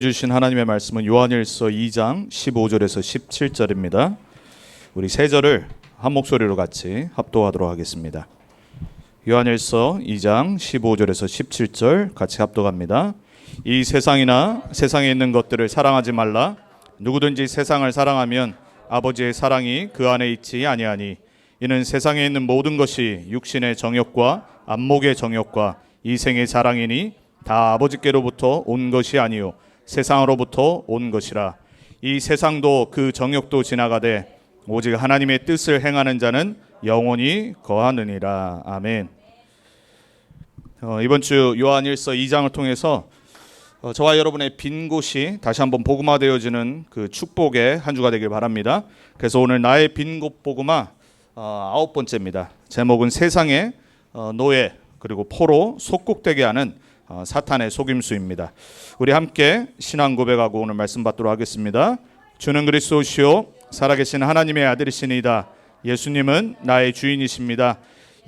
주신 하나님의 말씀은 요한일서 2장 15절에서 17절입니다. 우리 세 절을 한 목소리로 같이 합독하도록 하겠습니다. 요한일서 2장 15절에서 17절 같이 합독합니다. 이 세상이나 세상에 있는 것들을 사랑하지 말라. 누구든지 세상을 사랑하면 아버지의 사랑이 그 안에 있지 아니하니 이는 세상에 있는 모든 것이 육신의 정욕과 안목의 정욕과 이생의 자랑이니 다 아버지께로부터 온 것이 아니요 세상으로부터 온 것이라. 이 세상도 그 정욕도 지나가되 오직 하나님의 뜻을 행하는 자는 영원히 거하느니라. 아멘. 이번 주 요한일서 2장을 통해서 저와 여러분의 빈 곳이 다시 한번 복음화되어지는 그 축복의 한 주가 되길 바랍니다. 그래서 오늘 나의 빈 곳 복음화 9번째입니다. 제목은 세상의 노예 그리고 포로 속국되게 하는 사탄의 속임수입니다. 우리 함께 신앙 고백하고 오늘 말씀 받도록 하겠습니다. 주는 그리스도시요 살아계신 하나님의 아들이시니이다. 예수님은 나의 주인이십니다.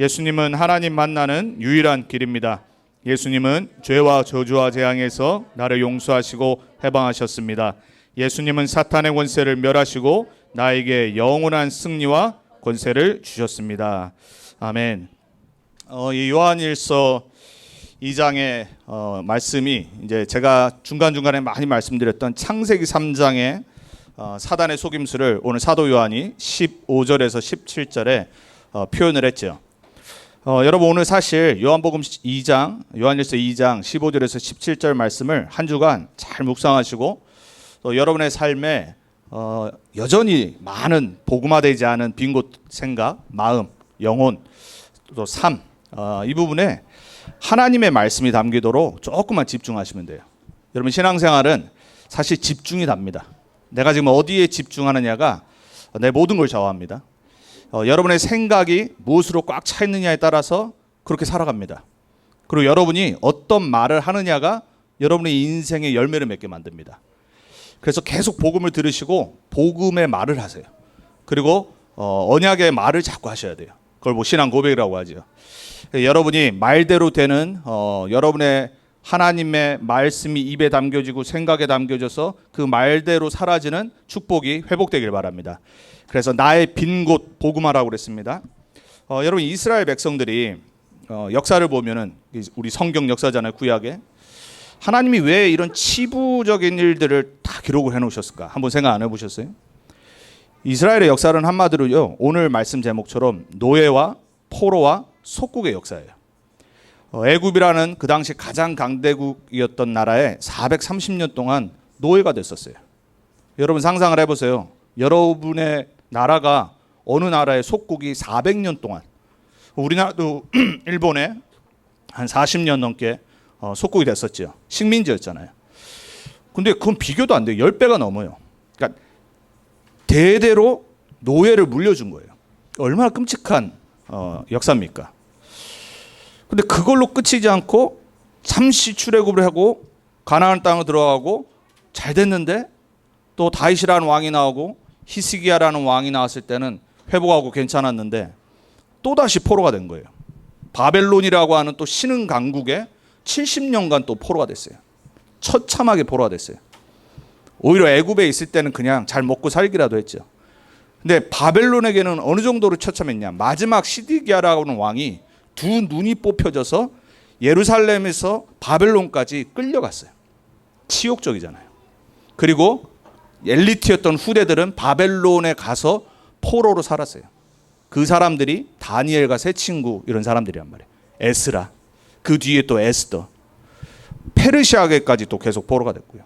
예수님은 하나님 만나는 유일한 길입니다. 예수님은 죄와 저주와 재앙에서 나를 용서하시고 해방하셨습니다. 예수님은 사탄의 권세를 멸하시고 나에게 영원한 승리와 권세를 주셨습니다. 아멘. 이 요한일서 2장의 말씀이 이제 제가 중간중간에 많이 말씀드렸던 창세기 3장의 사단의 속임수를 오늘 사도 요한이 15절에서 17절에 표현을 했죠. 여러분 오늘 사실 요한복음 2장, 요한일서 2장 15절에서 17절 말씀을 한 주간 잘 묵상하시고 또 여러분의 삶에 여전히 많은 복음화되지 않은 빈 곳 생각, 마음, 영혼, 또 삶, 이 부분에 하나님의 말씀이 담기도록 조금만 집중하시면 돼요. 여러분 신앙생활은 사실 집중이 답니다. 내가 지금 어디에 집중하느냐가 내 모든 걸 좌우합니다. 여러분의 생각이 무엇으로 꽉 차 있느냐에 따라서 그렇게 살아갑니다. 그리고 여러분이 어떤 말을 하느냐가 여러분의 인생의 열매를 맺게 만듭니다. 그래서 계속 복음을 들으시고 복음의 말을 하세요. 그리고 언약의 말을 자꾸 하셔야 돼요. 그걸 뭐 신앙 고백이라고 하죠. 여러분이 말대로 되는 여러분의 하나님의 말씀이 입에 담겨지고 생각에 담겨져서 그 말대로 사라지는 축복이 회복되길 바랍니다. 그래서 나의 빈 곳 복음화라고 그랬습니다. 여러분 이스라엘 백성들이 역사를 보면은 우리 성경 역사잖아요. 구약에 하나님이 왜 이런 치부적인 일들을 다 기록을 해놓으셨을까? 한번 생각 안 해보셨어요? 이스라엘의 역사는 한마디로요 오늘 말씀 제목처럼 노예와 포로와 속국의 역사예요. 애굽이라는 그 당시 가장 강대국이었던 나라에 430년 동안 노예가 됐었어요. 여러분 상상을 해보세요. 여러분의 나라가 어느 나라의 속국이 400년 동안, 우리나라도 일본에 한 40년 넘게 속국이 됐었죠. 식민지였잖아요. 근데 그건 비교도 안 돼요. 10배가 넘어요. 그러니까 대대로 노예를 물려준 거예요. 얼마나 끔찍한 역사입니까? 근데 그걸로 끝이지 않고 잠시 출애굽을 하고 가나안 땅으로 들어가고 잘 됐는데 또 다윗이라는 왕이 나오고 히스기야라는 왕이 나왔을 때는 회복하고 괜찮았는데 또다시 포로가 된 거예요. 바벨론이라고 하는 또 신흥 강국에 70년간 또 포로가 됐어요. 처참하게 포로가 됐어요. 오히려 애굽에 있을 때는 그냥 잘 먹고 살기라도 했죠. 근데 바벨론에게는 어느 정도로 처참했냐. 마지막 시드기야라는 왕이 두 눈이 뽑혀져서 예루살렘에서 바벨론까지 끌려갔어요. 치욕적이잖아요. 그리고 엘리트였던 후대들은 바벨론에 가서 포로로 살았어요. 그 사람들이 다니엘과 세 친구 이런 사람들이란 말이에요. 에스라, 그 뒤에 또 에스더, 페르시아계까지 또 계속 포로가 됐고요.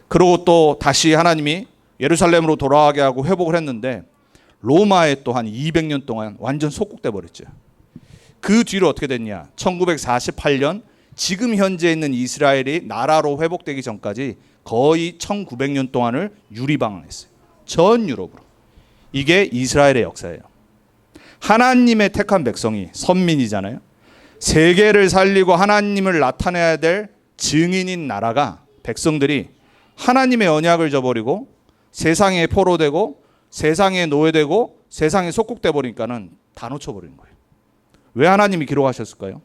그리고 또 다시 하나님이 예루살렘으로 돌아가게 하고 회복을 했는데 로마에 또 한 200년 동안 완전 속국돼 버렸죠. 그 뒤로 어떻게 됐냐? 1948년 지금 현재 있는 이스라엘이 나라로 회복되기 전까지 거의 1900년 동안을 유리방황했어요. 전 유럽으로. 이게 이스라엘의 역사예요. 하나님의 택한 백성이 선민이잖아요. 세계를 살리고 하나님을 나타내야 될 증인인 나라가 백성들이 하나님의 언약을 저버리고 세상에 포로되고 세상에 노예되고 세상에 속국돼 버리니까는 다 놓쳐버리는 거예요. 왜 하나님이 기록하셨을까요?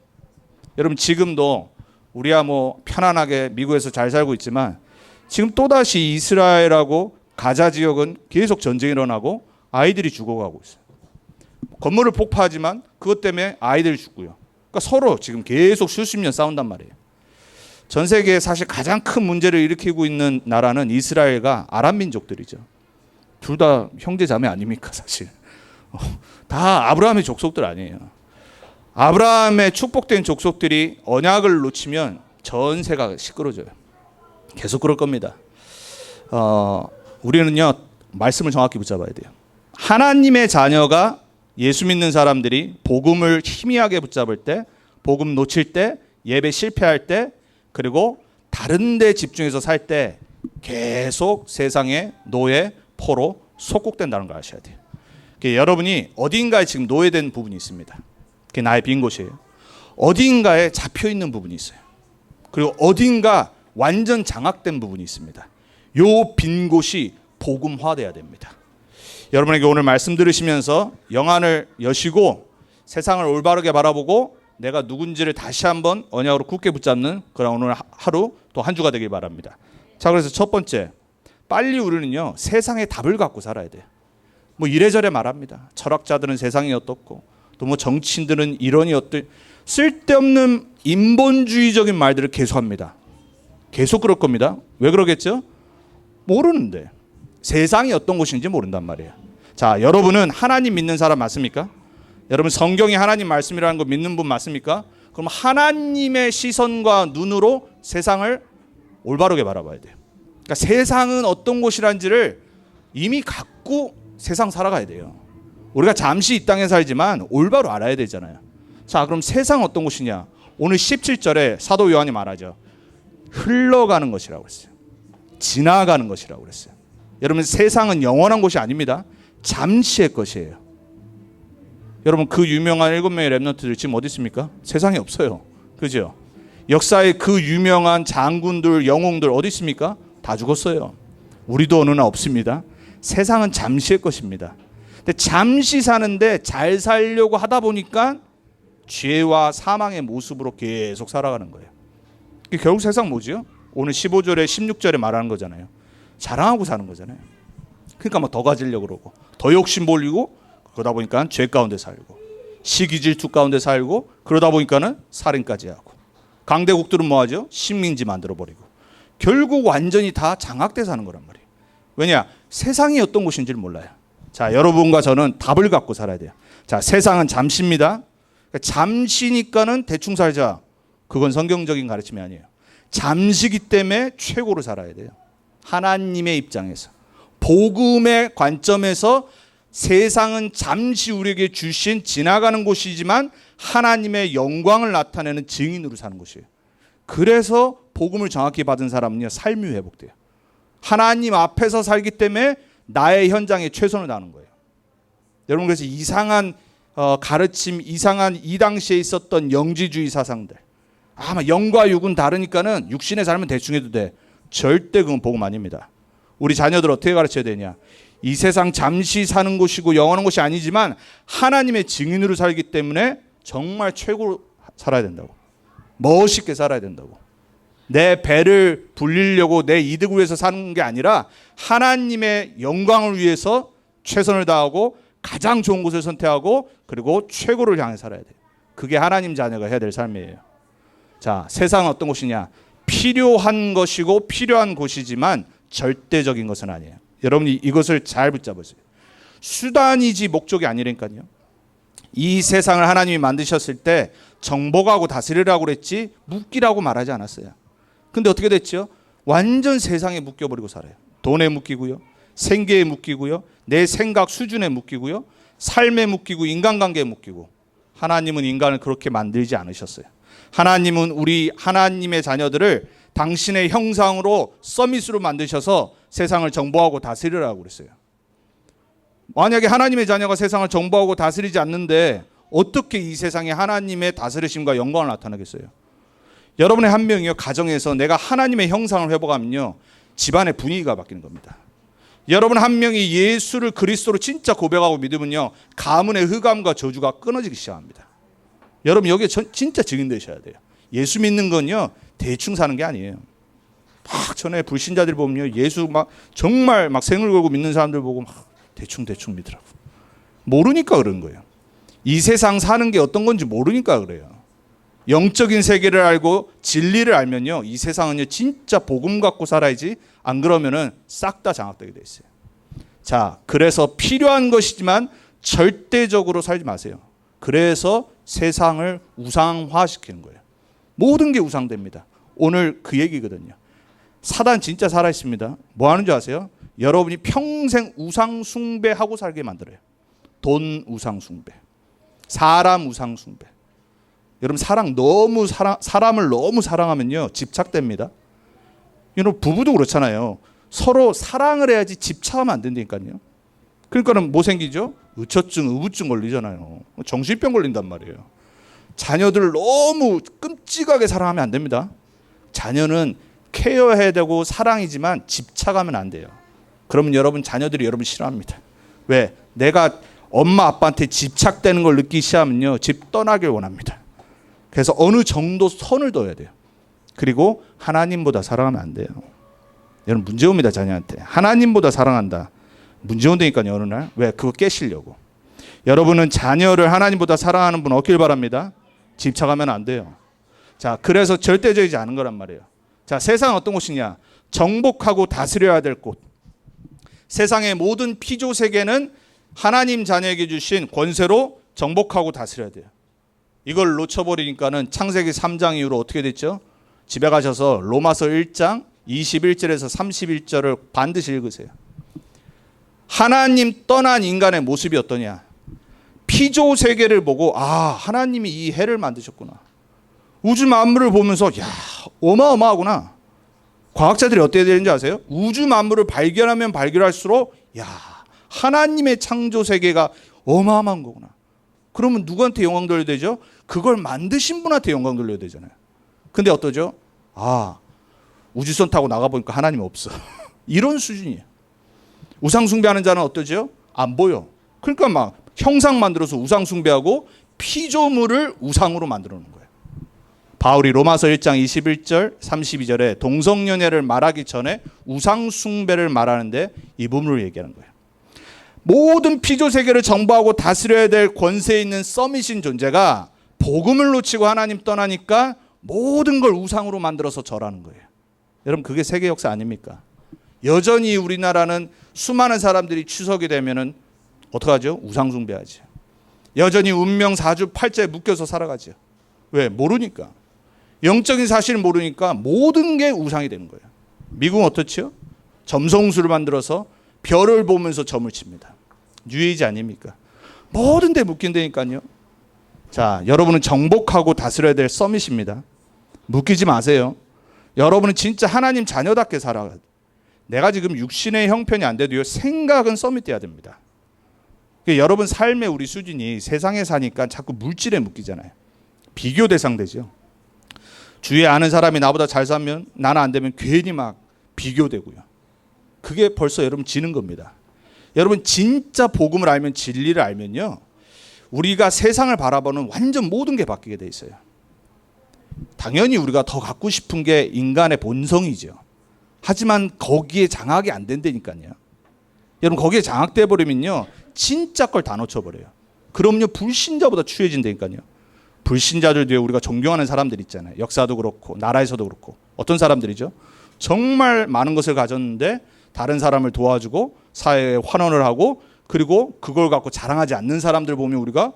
여러분 지금도 우리야 뭐 편안하게 미국에서 잘 살고 있지만 지금 또다시 이스라엘하고 가자 지역은 계속 전쟁이 일어나고 아이들이 죽어가고 있어요. 건물을 폭파하지만 그것 때문에 아이들이 죽고요. 그러니까 서로 지금 계속 수십 년 싸운단 말이에요. 전 세계에 사실 가장 큰 문제를 일으키고 있는 나라는 이스라엘과 아랍 민족들이죠. 둘 다 형제 자매 아닙니까 사실. 다 아브라함의 족속들 아니에요. 아브라함의 축복된 족속들이 언약을 놓치면 전세가 시끄러져요. 계속 그럴 겁니다. 우리는요 말씀을 정확히 붙잡아야 돼요. 하나님의 자녀가 예수 믿는 사람들이 복음을 희미하게 붙잡을 때, 복음 놓칠 때, 예배 실패할 때, 그리고 다른 데 집중해서 살 때 계속 세상의 노예, 포로 속국된다는 걸 아셔야 돼요. 여러분이 어딘가에 지금 노예된 부분이 있습니다. 그게 나의 빈 곳이에요. 어딘가에 잡혀있는 부분이 있어요. 그리고 어딘가 완전 장악된 부분이 있습니다. 요 빈 곳이 복음화돼야 됩니다. 여러분에게 오늘 말씀 들으시면서 영안을 여시고 세상을 올바르게 바라보고 내가 누군지를 다시 한번 언약으로 굳게 붙잡는 그런 오늘 하루 또 한 주가 되길 바랍니다. 자, 그래서 첫 번째, 빨리 우리는요 세상의 답을 갖고 살아야 돼요. 뭐 이래저래 말합니다. 철학자들은 세상이 어떻고 또 뭐 정치인들은 이론이 어떨, 쓸데없는 인본주의적인 말들을 계속합니다. 계속 그럴 겁니다. 왜 그러겠죠? 모르는데 세상이 어떤 곳인지 모른단 말이에요. 자, 여러분은 하나님 믿는 사람 맞습니까? 여러분 성경이 하나님 말씀이라는 거 믿는 분 맞습니까? 그럼 하나님의 시선과 눈으로 세상을 올바르게 바라봐야 돼요. 그러니까 세상은 어떤 곳이란지를 이미 갖고 세상 살아가야 돼요. 우리가 잠시 이 땅에 살지만 올바로 알아야 되잖아요. 자, 그럼 세상 어떤 곳이냐? 오늘 17절에 사도 요한이 말하죠. 흘러가는 것이라고 했어요. 지나가는 것이라고 그랬어요. 여러분 세상은 영원한 곳이 아닙니다. 잠시의 것이에요. 여러분 그 유명한 7명의 렘넌트들 지금 어디 있습니까? 세상에 없어요. 그죠? 역사의 그 유명한 장군들, 영웅들 어디 있습니까? 다 죽었어요. 우리도 어느 날 없습니다. 세상은 잠시의 것입니다. 근데 잠시 사는데 잘 살려고 하다 보니까 죄와 사망의 모습으로 계속 살아가는 거예요. 결국 세상 뭐지요? 오늘 15절에 16절에 말하는 거잖아요. 자랑하고 사는 거잖아요. 그러니까 뭐 더 가지려고 그러고 더 욕심 부리고 그러다 보니까 죄 가운데 살고 시기 질투 가운데 살고 그러다 보니까는 살인까지 하고 강대국들은 뭐 하죠? 식민지 만들어 버리고 결국 완전히 다 장악돼 사는 거란 말이에요. 왜냐? 세상이 어떤 곳인지를 몰라요. 자, 여러분과 저는 답을 갖고 살아야 돼요. 자, 세상은 잠시입니다. 잠시니까는 대충 살자. 그건 성경적인 가르침이 아니에요. 잠시기 때문에 최고로 살아야 돼요. 하나님의 입장에서 복음의 관점에서 세상은 잠시 우리에게 주신 지나가는 곳이지만 하나님의 영광을 나타내는 증인으로 사는 곳이에요. 그래서 복음을 정확히 받은 사람은요 삶이 회복돼요. 하나님 앞에서 살기 때문에 나의 현장에 최선을 다하는 거예요. 여러분 그래서 이상한 가르침, 이상한 이 당시에 있었던 영지주의 사상들, 아마 영과 육은 다르니까는 육신에 살면 대충 해도 돼. 절대 그건 복음 아닙니다. 우리 자녀들 어떻게 가르쳐야 되냐? 이 세상 잠시 사는 곳이고 영원한 곳이 아니지만 하나님의 증인으로 살기 때문에 정말 최고로 살아야 된다고. 멋있게 살아야 된다고. 내 배를 불리려고 내 이득을 위해서 사는 게 아니라 하나님의 영광을 위해서 최선을 다하고 가장 좋은 곳을 선택하고 그리고 최고를 향해 살아야 돼요. 그게 하나님 자녀가 해야 될 삶이에요. 자, 세상은 어떤 곳이냐? 필요한 것이고 필요한 곳이지만 절대적인 것은 아니에요. 여러분이 이것을 잘 붙잡으세요. 수단이지 목적이 아니라니까요. 이 세상을 하나님이 만드셨을 때 정복하고 다스리라고 그랬지 묶이라고 말하지 않았어요. 근데 어떻게 됐죠? 완전 세상에 묶여버리고 살아요. 돈에 묶이고요. 생계에 묶이고요. 내 생각 수준에 묶이고요. 삶에 묶이고 인간관계에 묶이고. 하나님은 인간을 그렇게 만들지 않으셨어요. 하나님은 우리 하나님의 자녀들을 당신의 형상으로 서밋으로 만드셔서 세상을 정복하고 다스리라고 그랬어요. 만약에 하나님의 자녀가 세상을 정복하고 다스리지 않는데 어떻게 이 세상에 하나님의 다스리심과 영광을 나타내겠어요? 여러분의 한 명이요 가정에서 내가 하나님의 형상을 회복하면요 집안의 분위기가 바뀌는 겁니다. 여러분 한 명이 예수를 그리스도로 진짜 고백하고 믿으면요 가문의 흑암과 저주가 끊어지기 시작합니다. 여러분 여기에 진짜 증인 되셔야 돼요. 예수 믿는 건요 대충 사는 게 아니에요. 막 전에 불신자들 보면요, 예수 막 정말 막 생을 걸고 믿는 사람들 보고 막 대충 믿더라고. 모르니까 그런 거예요. 이 세상 사는 게 어떤 건지 모르니까 그래요. 영적인 세계를 알고 진리를 알면요, 이 세상은요 진짜 복음 갖고 살아야지, 안 그러면은 싹 다 장악되게 돼 있어요. 자, 그래서 필요한 것이지만 절대적으로 살지 마세요. 그래서 세상을 우상화시키는 거예요. 모든 게 우상됩니다. 오늘 그 얘기거든요. 사단 진짜 살아있습니다. 뭐 하는 줄 아세요? 여러분이 평생 우상 숭배하고 살게 만들어요. 돈 우상 숭배, 사람 우상 숭배. 여러분 사람을 너무 사랑하면요 집착됩니다. 여러분 부부도 그렇잖아요. 서로 사랑을 해야지 집착하면 안 된다니까요. 그러니까는 뭐 생기죠? 의처증, 의부증 걸리잖아요. 정신병 걸린단 말이에요. 자녀들을 너무 끔찍하게 사랑하면 안 됩니다. 자녀는 케어해야 되고 사랑이지만 집착하면 안 돼요. 그러면 여러분 자녀들이 여러분 싫어합니다. 왜? 내가 엄마 아빠한테 집착되는 걸 느끼기 시작하면요 집 떠나길 원합니다. 그래서 어느 정도 선을 둬야 돼요. 그리고 하나님보다 사랑하면 안 돼요. 여러분 문제 옵니다. 자녀한테 하나님보다 사랑한다, 문제 온다니까요 어느 날. 왜? 그거 깨시려고. 여러분은 자녀를 하나님보다 사랑하는 분 얻길 바랍니다. 집착하면 안 돼요. 자, 그래서 절대적이지 않은 거란 말이에요. 자, 세상은 어떤 곳이냐? 정복하고 다스려야 될 곳. 세상의 모든 피조 세계는 하나님 자녀에게 주신 권세로 정복하고 다스려야 돼요. 이걸 놓쳐버리니까는 창세기 3장 이후로 어떻게 됐죠? 집에 가셔서 로마서 1장 21절에서 31절을 반드시 읽으세요. 하나님 떠난 인간의 모습이 어떠냐? 피조 세계를 보고 하나님이 이 해를 만드셨구나. 우주 만물을 보면서 어마어마하구나. 과학자들이 어떻게 되는지 아세요? 우주 만물을 발견하면 발견할수록 하나님의 창조 세계가 어마어마한 거구나. 그러면 누구한테 영광 돌려야 되죠? 그걸 만드신 분한테 영광 돌려야 되잖아요. 근데 어떠죠? 우주선 타고 나가보니까 하나님 없어. 이런 수준이에요. 우상 숭배하는 자는 어떠죠? 안 보여. 그러니까 막 형상 만들어서 우상 숭배하고 피조물을 우상으로 만들어 놓은 거예요. 바울이 로마서 1장 21절 32절에 동성연애를 말하기 전에 우상 숭배를 말하는데 이 부분을 얘기하는 거예요. 모든 피조 세계를 정복하고 다스려야 될 권세 있는 서밋인 존재가 복음을 놓치고 하나님 떠나니까 모든 걸 우상으로 만들어서 절하는 거예요. 여러분 그게 세계 역사 아닙니까? 여전히 우리나라는 수많은 사람들이 추석이 되면은 어떡하죠? 우상 숭배하죠. 여전히 운명 사주팔자에 묶여서 살아가죠. 왜? 모르니까. 영적인 사실을 모르니까 모든 게 우상이 되는 거예요. 미국은 어떻지요? 점성술을 만들어서 별을 보면서 점을 칩니다. 뉴에이지 아닙니까? 모든 데 묶인다니까요. 자, 여러분은 정복하고 다스려야 될 서밋입니다. 묶이지 마세요. 여러분은 진짜 하나님 자녀답게 살아가야 돼요. 내가 지금 육신의 형편이 안 돼도요, 생각은 서밋돼야 됩니다. 여러분 삶의 우리 수준이 세상에 사니까 자꾸 물질에 묶이잖아요. 비교 대상 되죠. 주위에 아는 사람이 나보다 잘 살면 나는 안 되면 괜히 막 비교되고요. 그게 벌써 여러분 지는 겁니다. 여러분 진짜 복음을 알면, 진리를 알면요, 우리가 세상을 바라보는 완전 모든 게 바뀌게 돼 있어요. 당연히 우리가 더 갖고 싶은 게 인간의 본성이죠. 하지만 거기에 장악이 안 된다니까요. 여러분 거기에 장악돼 버리면요 진짜 걸 다 놓쳐버려요. 그럼요 불신자보다 추해진다니까요. 불신자들 뒤에 우리가 존경하는 사람들 있잖아요. 역사도 그렇고 나라에서도 그렇고 어떤 사람들이죠? 정말 많은 것을 가졌는데 다른 사람을 도와주고 사회에 환원을 하고 그리고 그걸 갖고 자랑하지 않는 사람들 보면 우리가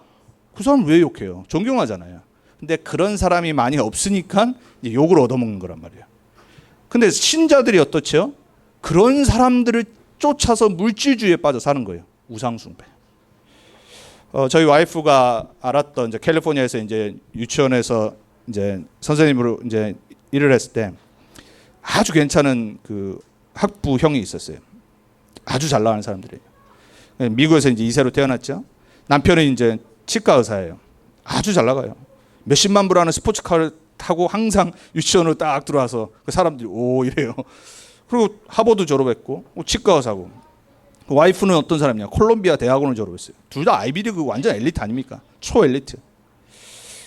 그 사람 왜 욕해요? 존경하잖아요. 근데 그런 사람이 많이 없으니까 욕을 얻어먹는 거란 말이에요. 근데 신자들이 어떻죠? 그런 사람들을 쫓아서 물질주의에 빠져 사는 거예요. 우상숭배. 저희 와이프가 알았던 이제 캘리포니아에서 이제 유치원에서 이제 선생님으로 이제 일을 했을 때 아주 괜찮은 그 학부 형이 있었어요. 아주 잘 나가는 사람들이에요. 미국에서 이제 2세로 태어났죠. 남편은 이제 치과 의사예요. 아주 잘 나가요. 몇십만 불 하는 스포츠카를 타고 항상 유치원으로 딱 들어와서 그 사람들이 오 이래요. 그리고 하버드 졸업했고 치과 의사고. 와이프는 어떤 사람이냐? 콜롬비아 대학원을 졸업했어요. 둘 다 아이비리그 완전 엘리트 아닙니까? 초엘리트.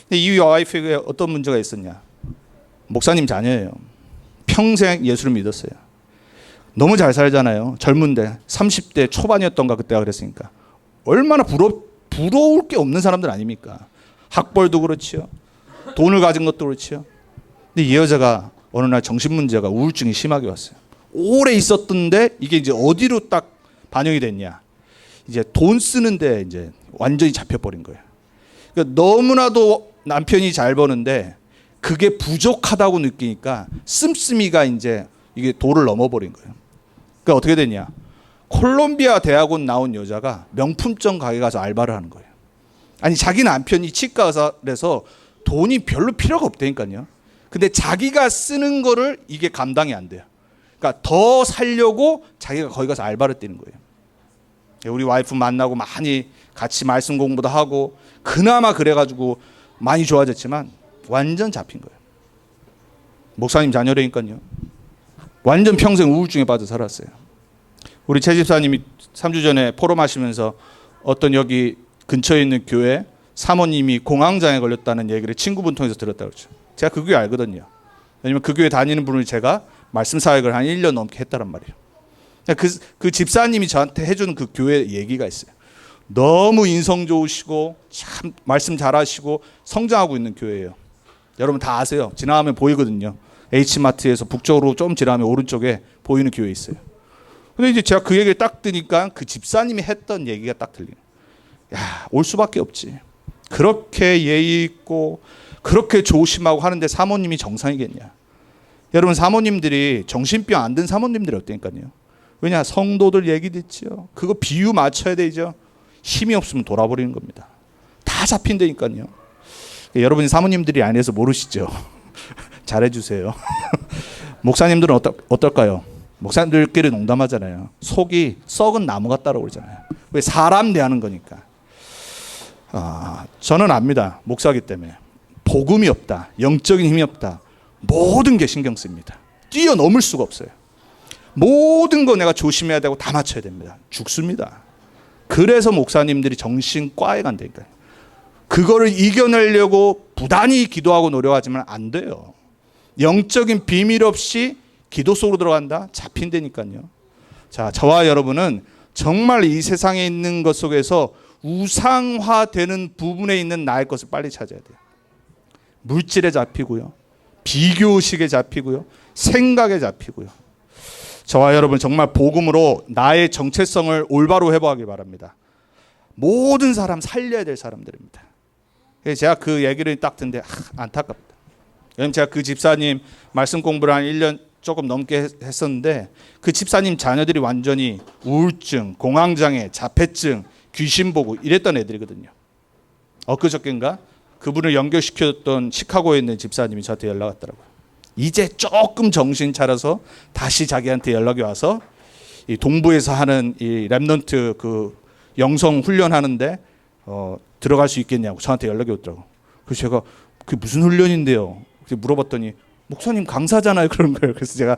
근데 이 와이프에게 어떤 문제가 있었냐? 목사님 자녀예요. 평생 예수를 믿었어요. 너무 잘 살잖아요. 젊은데 30대 초반이었던가 그때가 그랬으니까. 얼마나 부러울 게 없는 사람들 아닙니까? 학벌도 그렇지요. 돈을 가진 것도 그렇지요. 근데 이 여자가 어느 날 정신문제가 우울증이 심하게 왔어요. 오래 있었던데 이게 이제 어디로 딱 반영이 됐냐. 이제 돈 쓰는데 이제 완전히 잡혀버린 거예요. 그러니까 너무나도 남편이 잘 버는데 그게 부족하다고 느끼니까 씀씀이가 이제 이게 도를 넘어버린 거예요. 그러니까 어떻게 됐냐. 콜롬비아 대학원 나온 여자가 명품점 가게 가서 알바를 하는 거예요. 아니 자기 남편이 치과 의사라서 돈이 별로 필요가 없다니까요. 근데 자기가 쓰는 거를 이게 감당이 안 돼요. 그러니까 더 살려고 자기가 거기 가서 알바를 뛰는 거예요. 우리 와이프 만나고 많이 같이 말씀 공부도 하고 그나마 그래가지고 많이 좋아졌지만 완전 잡힌 거예요. 목사님 자녀라니까요. 완전 평생 우울증에 빠져 살았어요. 우리 최 집사님이 3주 전에 포럼하시면서 어떤 여기 근처에 있는 교회 사모님이 공황장애 걸렸다는 얘기를 친구분 통해서 들었다고 그러죠. 제가 그 교회 알거든요. 왜냐면 그 교회 다니는 분을 제가 말씀 사역을 한 1년 넘게 했다란 말이에요. 그 집사님이 저한테 해주는 그 교회 얘기가 있어요. 너무 인성 좋으시고 참 말씀 잘하시고 성장하고 있는 교회예요. 여러분 다 아세요. 지나가면 보이거든요. H마트에서 북쪽으로 좀 지나가면 오른쪽에 보이는 교회 있어요. 근데 이제 제가 그 얘기를 딱 드니까 그 집사님이 했던 얘기가 딱 들리는 거예요. 야, 올 수밖에 없지. 그렇게 예의 있고 그렇게 조심하고 하는데 사모님이 정상이겠냐. 여러분 사모님들이 정신병 안 든 사모님들이 어때니까요. 왜냐 성도들 얘기 듣지요. 그거 비유 맞춰야 되죠. 힘이 없으면 돌아버리는 겁니다. 다 잡힌다니까요. 여러분 사모님들이 아니어서 모르시죠. 잘해주세요. 목사님들은 어떨까요? 목사님들끼리 농담하잖아요. 속이 썩은 나무 같다고 그러잖아요. 왜 사람 대하는 거니까. 저는 압니다. 목사기 때문에. 복음이 없다. 영적인 힘이 없다. 모든 게 신경 씁니다. 뛰어넘을 수가 없어요. 모든 거 내가 조심해야 되고 다 맞춰야 됩니다. 죽습니다. 그래서 목사님들이 정신과에 간다니까요. 그거를 이겨내려고 부단히 기도하고 노력하지만 안 돼요. 영적인 비밀 없이 기도 속으로 들어간다? 잡힌다니까요. 자, 저와 여러분은 정말 이 세상에 있는 것 속에서 우상화되는 부분에 있는 나의 것을 빨리 찾아야 돼요. 물질에 잡히고요. 비교의식에 잡히고요. 생각에 잡히고요. 저와 여러분 정말 복음으로 나의 정체성을 올바로 회복하기 바랍니다. 모든 사람 살려야 될 사람들입니다. 제가 그 얘기를 딱 듣는데 안타깝다. 왜냐면 제가 그 집사님 말씀 공부를 한 1년 조금 넘게 했었는데 그 집사님 자녀들이 완전히 우울증, 공황장애, 자폐증, 귀신 보고 이랬던 애들이거든요. 엊그저께인가 그분을 연결시켰던 시카고에 있는 집사님이 저한테 연락 왔더라고요. 이제 조금 정신 차려서 다시 자기한테 연락이 와서 이 동부에서 하는 이 랩넌트 그 영성 훈련하는데 들어갈 수 있겠냐고 저한테 연락이 오더라고. 그래서 제가 그게 무슨 훈련인데요? 물어봤더니 목사님 강사잖아요. 그런 거예요. 그래서 제가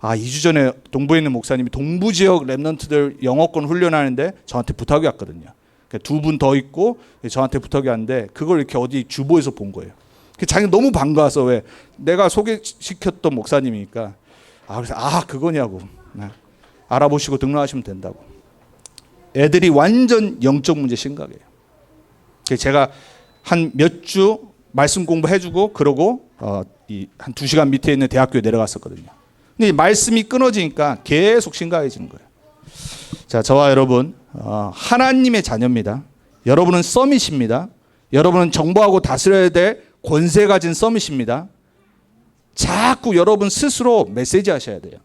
2주 전에 동부에 있는 목사님이 동부 지역 랩넌트들 영어권 훈련하는데 저한테 부탁이 왔거든요. 두 분 더 있고 저한테 부탁이 왔는데 그걸 이렇게 어디 주보에서 본 거예요. 자기 너무 반가워서 왜 내가 소개시켰던 목사님이니까 그래서 그거냐고 알아보시고 등록하시면 된다고. 애들이 완전 영적 문제 심각해요. 제가 한 몇 주 말씀 공부해주고 그러고 한 2시간 밑에 있는 대학교에 내려갔었거든요. 근데 말씀이 끊어지니까 계속 심각해지는 거예요. 자, 저와 여러분 하나님의 자녀입니다. 여러분은 서밋입니다. 여러분은 정보하고 다스려야 될 권세 가진 서밋입니다. 자꾸 여러분 스스로 메시지 하셔야 돼요.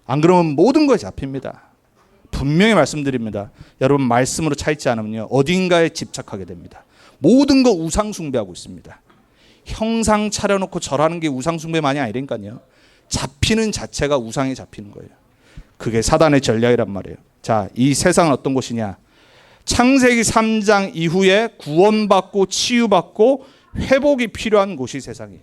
안 그러면 모든 거에 잡힙니다. 분명히 말씀드립니다. 여러분 말씀으로 차 있지 않으면요 어딘가에 집착하게 됩니다. 모든 거 우상 숭배하고 있습니다. 형상 차려놓고 절하는 게 우상 숭배만이 아니라니까요. 잡히는 자체가 우상에 잡히는 거예요. 그게 사단의 전략이란 말이에요. 자, 이 세상은 어떤 곳이냐? 창세기 3장 이후에 구원받고 치유받고 회복이 필요한 곳이 세상이에요.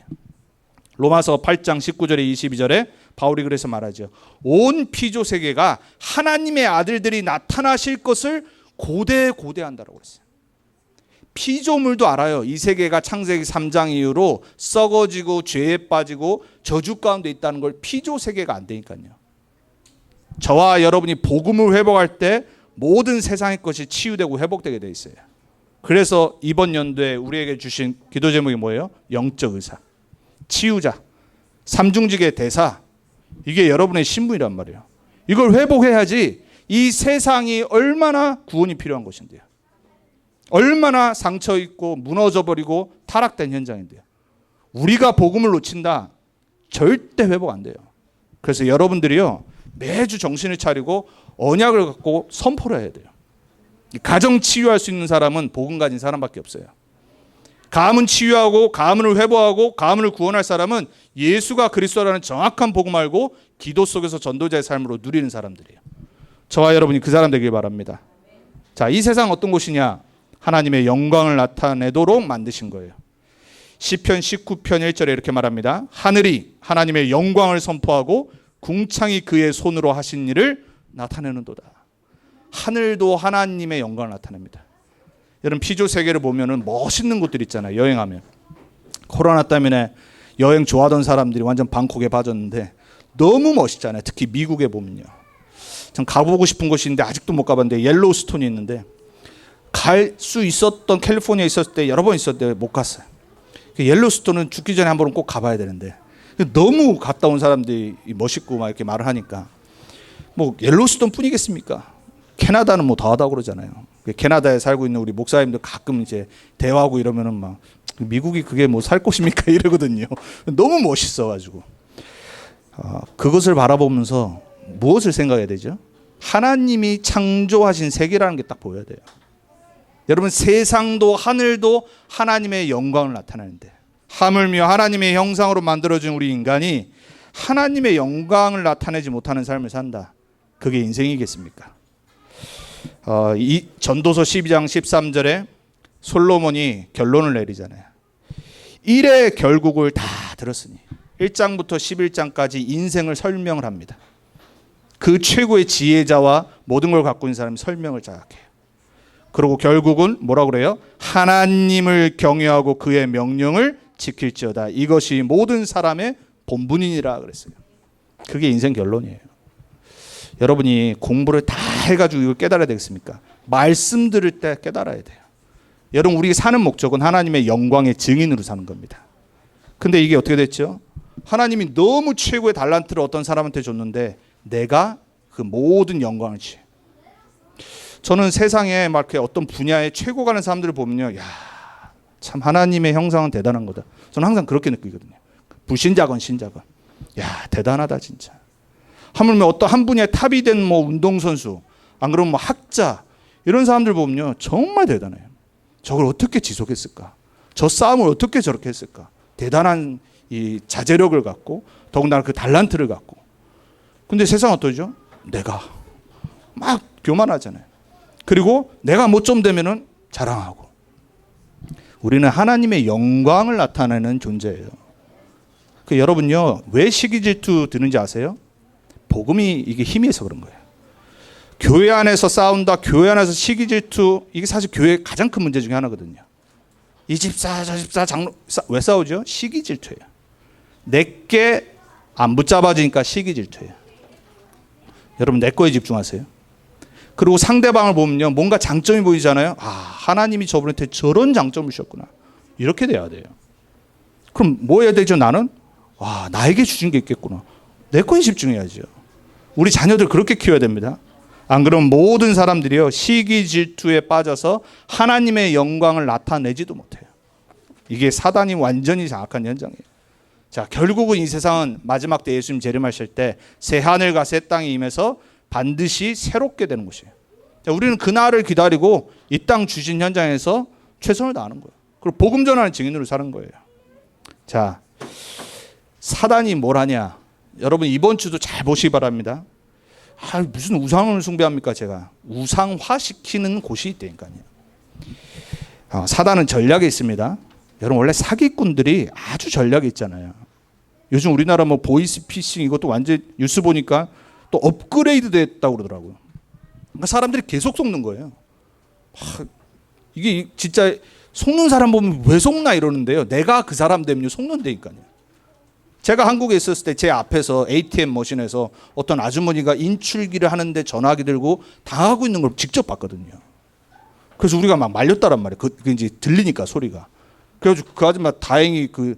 로마서 8장 19절에 22절에 바울이 그래서 말하죠. 온 피조 세계가 하나님의 아들들이 나타나실 것을 고대한다라고 했어요. 피조물도 알아요. 이 세계가 창세기 3장 이후로 썩어지고 죄에 빠지고 저주 가운데 있다는 걸 피조 세계가 안 되니까요. 저와 여러분이 복음을 회복할 때 모든 세상의 것이 치유되고 회복되게 돼 있어요. 그래서 이번 연도에 우리에게 주신 기도 제목이 뭐예요? 영적 의사, 치유자, 삼중직의 대사. 이게 여러분의 신분이란 말이에요. 이걸 회복해야지 이 세상이 얼마나 구원이 필요한 것인데요. 얼마나 상처 있고 무너져 버리고 타락된 현장인데요. 우리가 복음을 놓친다, 절대 회복 안 돼요. 그래서 여러분들이요, 매주 정신을 차리고 언약을 갖고 선포를 해야 돼요. 가정 치유할 수 있는 사람은 복음 가진 사람밖에 없어요. 가문 치유하고 가문을 회복하고 가문을 구원할 사람은 예수가 그리스도라는 정확한 복음 알고 기도 속에서 전도자의 삶으로 누리는 사람들이에요. 저와 여러분이 그 사람 되길 바랍니다. 자, 이 세상 어떤 곳이냐? 하나님의 영광을 나타내도록 만드신 거예요. 시편 19편 1절에 이렇게 말합니다. 하늘이 하나님의 영광을 선포하고 궁창이 그의 손으로 하신 일을 나타내는도다. 하늘도 하나님의 영광을 나타냅니다. 여러분, 피조 세계를 보면은 멋있는 곳들 있잖아요. 여행하면 코로나 때문에 여행 좋아하던 사람들이 완전 방콕에 빠졌는데 너무 멋있잖아요. 특히 미국에 보면요. 전 가보고 싶은 곳이 있는데 아직도 못 가봤는데 옐로우스톤이 있는데, 갈 수 있었던 캘리포니아에 있었을 때 여러 번 있었는데 못 갔어요. 옐로우스톤은 죽기 전에 한 번은 꼭 가봐야 되는데 너무 갔다 온 사람들이 멋있고 막 이렇게 말을 하니까 뭐 옐로우스톤 뿐이겠습니까? 캐나다는 뭐 더하다고 그러잖아요. 캐나다에 살고 있는 우리 목사님들 가끔 이제 대화하고 이러면은 막 미국이 그게 뭐 살 곳입니까? 이러거든요. 너무 멋있어가지고 그것을 바라보면서 무엇을 생각해야 되죠? 하나님이 창조하신 세계라는 게 딱 보여야 돼요. 여러분, 세상도 하늘도 하나님의 영광을 나타내는데, 하물며 하나님의 형상으로 만들어진 우리 인간이 하나님의 영광을 나타내지 못하는 삶을 산다. 그게 인생이겠습니까? 이 전도서 12장 13절에 솔로몬이 결론을 내리잖아요. 일의 결국을 다 들었으니 1장부터 11장까지 인생을 설명을 합니다. 그 최고의 지혜자와 모든 걸 갖고 있는 사람이 설명을 자약해요. 그리고 결국은 뭐라고 그래요? 하나님을 경외하고 그의 명령을 지킬지어다. 이것이 모든 사람의 본분이니라 그랬어요. 그게 인생 결론이에요. 여러분이 공부를 다 해가지고 이걸 깨달아야 되겠습니까? 말씀 들을 때 깨달아야 돼요. 여러분, 우리 사는 목적은 하나님의 영광의 증인으로 사는 겁니다. 근데 이게 어떻게 됐죠? 하나님이 너무 최고의 달란트를 어떤 사람한테 줬는데 내가 그 모든 영광을 취해. 저는 세상에 막 이렇게 어떤 분야에 최고 가는 사람들을 보면요, 야, 참 하나님의 형상은 대단한 거다. 저는 항상 그렇게 느끼거든요. 불신자건 신자건, 야, 대단하다 진짜. 하물며 어떤 한 분야에 탑이 된 뭐 운동선수, 안 그러면 뭐 학자, 이런 사람들 보면요, 정말 대단해요. 저걸 어떻게 지속했을까? 저 싸움을 어떻게 저렇게 했을까? 대단한 이 자제력을 갖고, 더군다나 그 달란트를 갖고. 근데 세상은 어떠죠? 내가 막 교만하잖아요. 그리고 내가 뭐 좀 되면은 자랑하고. 우리는 하나님의 영광을 나타내는 존재예요. 여러분요, 왜 시기 질투 드는지 아세요? 복음이 이게 힘이 있어서 그런 거예요. 교회 안에서 싸운다, 교회 안에서 시기 질투, 이게 사실 교회의 가장 큰 문제 중에 하나거든요. 이 집사, 저 집사, 장로, 왜 싸우죠? 시기 질투예요. 내게 안 붙잡아지니까 시기 질투예요. 여러분, 내 거에 집중하세요. 그리고 상대방을 보면요, 뭔가 장점이 보이잖아요. 아, 하나님이 저분한테 저런 장점을 주셨구나. 이렇게 돼야 돼요. 그럼 뭐 해야 되죠? 나는 와, 나에게 주신 게 있겠구나. 내 거에 집중해야죠. 우리 자녀들 그렇게 키워야 됩니다. 안 그러면 모든 사람들이요, 시기 질투에 빠져서 하나님의 영광을 나타내지도 못해요. 이게 사단이 완전히 장악한 현장이에요. 자, 결국은 이 세상은 마지막 때 예수님 재림하실 때 새 하늘과 새 땅이 임해서 반드시 새롭게 되는 것이에요. 자, 우리는 그날을 기다리고 이 땅 주신 현장에서 최선을 다하는 거예요. 그리고 복음 전하는 증인으로 사는 거예요. 자, 사단이 뭘 하냐? 여러분, 이번 주도 잘 보시기 바랍니다. 아, 무슨 우상을 숭배합니까? 제가 우상화시키는 곳이 있다니까요. 사단은 전략이 있습니다. 여러분, 원래 사기꾼들이 아주 전략이 있잖아요. 요즘 우리나라 뭐 보이스피싱 이것도 완전 뉴스 보니까 또 업그레이드 됐다고 그러더라고요. 그러니까 사람들이 계속 속는 거예요. 이게 진짜 속는 사람 보면 왜 속나 이러는데요. 내가 그 사람 되면 속는다니까요. 제가 한국에 있었을 때 제 앞에서 ATM 머신에서 어떤 아주머니가 인출기를 하는데 전화기 들고 당하고 있는 걸 직접 봤거든요. 그래서 우리가 막 말렸다란 말이에요. 그게 이제 들리니까 소리가. 그래가지고 그 아줌마 다행히 그